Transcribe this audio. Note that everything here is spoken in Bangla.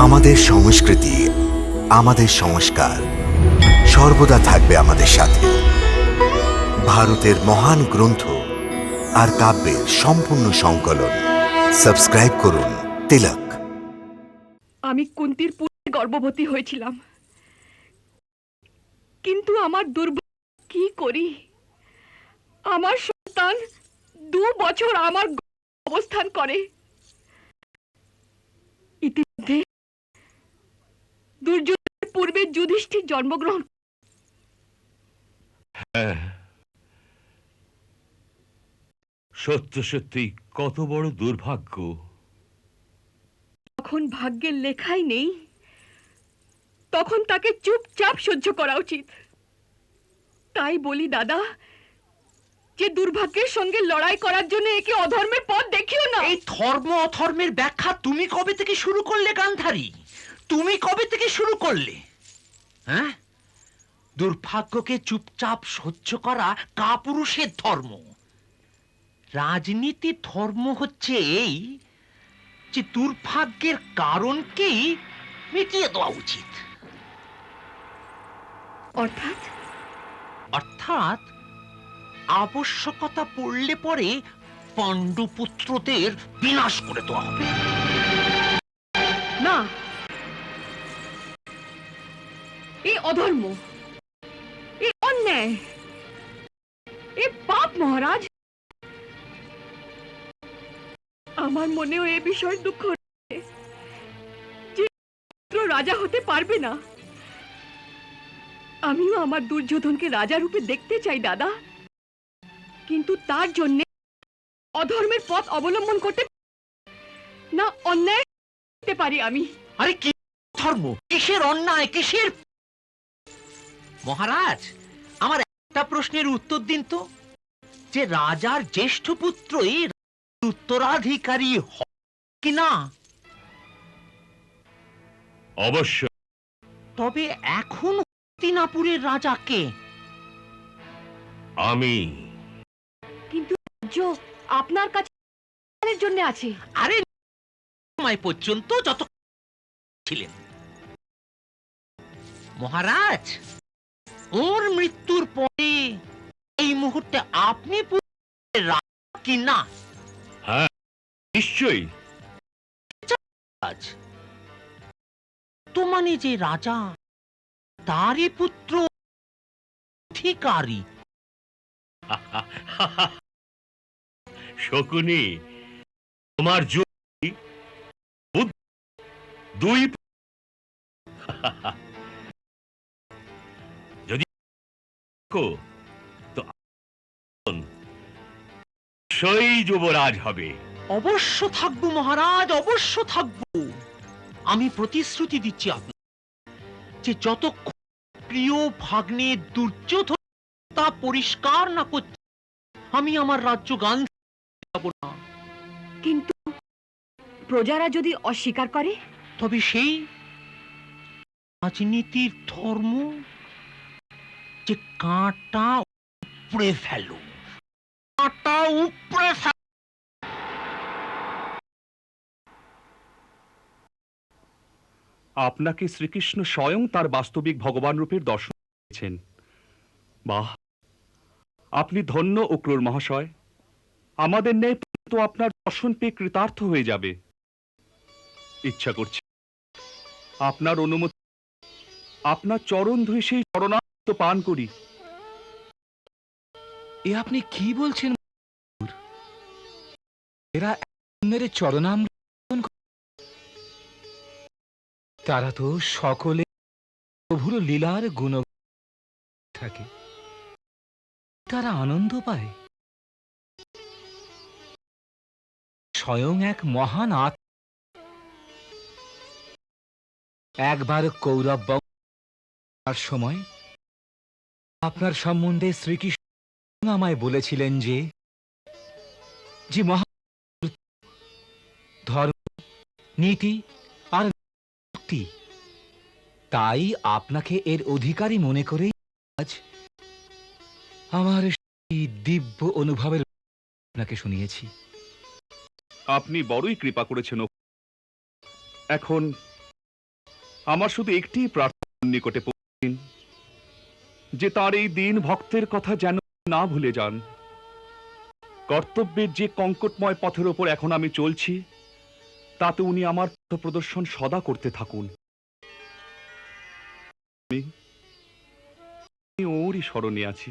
আমাদের সংস্কৃতি, আমাদের সংস্কার সর্বদা থাকবে আমাদের সাথে। ভারতের মহান গ্রন্থ আর কাব্যের সম্পূর্ণ সংকলন। সাবস্ক্রাইব করুন তিলক। আমি কুন্তির পুত্রে গর্ভবতী হয়েছিলাম, কিন্তু আমার দুর্ভাগ্য, কি করি? আমার সন্তান 2 বছর আমার অবস্থান করে। ইতিমধ্যে দুর্যোধনের পূর্বে যুধিষ্ঠির জন্মগ্রহণ। হ্যাঁ, সত্য সত্যি কত বড় দুর্ভাগ্য। যখন ভাগ্যের লেখাই নেই, তখন তাকে চুপচাপ সহ্য করা উচিত। তাই বলি দাদা, যে দুর্ভাগ্যের সঙ্গে লড়াই করার জন্য একে অধর্মের পথ দেখিও না। এই ধর্ম অধর্মের ব্যাখ্যা তুমি কবে থেকে শুরু করলে গান্ধারী? তুমি কবে থেকে শুরু করলে? হ্যাঁ, দুর্ভাগ্যকে চুপচাপ সহ্য করা কাপুরুষের ধর্ম। রাজনীতির ধর্ম হচ্ছে এই যে দুর্ভাগ্যের কারণকেই মিটিয়ে দেওয়া উচিত। অর্থাৎ অর্থাৎ আবশ্যকতা পড়লে পরে পাণ্ডুপুত্রদের বিনাশ করে দেওয়া হবে। না, এই অধর্ম, এই অন্যায়, এই পাপ মহারাজ। আমার মনেও এ বিষয়ে দুঃখ হচ্ছে যে পুত্র রাজা হতে পারবে না। আমিও আমার দুর্যোধনকে রাজা রূপে দেখতে চাই দাদা, কিন্তু তার জন্য অধর্মের পথ অবলম্বন করতে না, অন্যায় করতে পারি আমি। আরে কি ধর্ম, কিসের অন্যায়, কিসের? মহারাজ, আমার একটা প্রশ্নের উত্তর দিন তো, যে রাজার জ্যেষ্ঠ পুত্রই উত্তরাধিকারী হয় কিনা? অবশ্য তবে এখন হস্তিনাপুরের রাজা কে? আমি। কিন্তু রাজ্য আপনার কাছে জন্য আছে। আরে সময় পর্যন্ত যত ছিলেন মহারাজ, ওর মৃত্যুর পরে এই মুহূর্তে আপনি রাজা কিনা? হ্যাঁ, নিশ্চয়ই। তো মানে যে রাজা, তারই পুত্র অধিকারী। শকুনি, তোমার যুক্তি দুই যদি তো সেই যুবরাজ হবে। অবশ্য থাকবো মহারাজ, অবশ্য থাকবো। আমি প্রতিশ্রুতি দিচ্ছি আপনার যে যতক্ষণ প্রিয় ভাগ্নে দুর্যোধন তা পরিষ্কার না করছে, আমি আমার রাজ্য গান্ধী যাব না। কিন্তু প্রজারা যদি অস্বীকার করে? তবে সেই রাজনীতির ধর্ম যে কাঁটা উপড়ে ফেলো, কাঁটা উপড়ে ফেলো। আপনাকে শ্রীকৃষ্ণ স্বয়ং তার বাস্তবিক ভগবান রূপের দর্শন দিয়েছেন। বাহ, আপনি ধন্য ও ক্রূর মহাশয়। আমাদের ন্যায় তো আপনার দর্শন পেয়ে কৃতার্থ হয়ে যাবে। ইচ্ছা করছে আপনার অনুমতি আপনার চরণ ধুয়ে সেই চরণামৃত পান করি। এ আপনি কি বলছেন? এরা অন্যের চরণামৃত পান করে? তারা তো সকলে প্রভুর লীলার গুণ থাকে, তারা আনন্দ পায়। স্বয়ং এক মহান আত্মা একবার কৌরব বংশের সময় আপনার সম্বন্ধে শ্রীকৃষ্ণ আমায় বলেছিলেন যে যে মহা ধর্ম, নীতি আর মুক্তি, তাই আপনাকে এর অধিকারী মনে করেই আজ আমার সেই দিব্য অনুভবের আপনাকে শুনিয়েছি। আপনি বড়ই কৃপা করেছেন। এখন আমার শুধু একটি প্রার্থনা নিকটে পৌঁছেন, যে তার এই দিন ভক্তের কথা যেন না ভুলে যান। কর্তব্যের যে কঙ্কটময় পথের ওপর এখন আমি চলছি, তাতে উনি আমার পথ প্রদর্শন সদা করতে থাকুন। আমি ওরই স্মরণে আছি।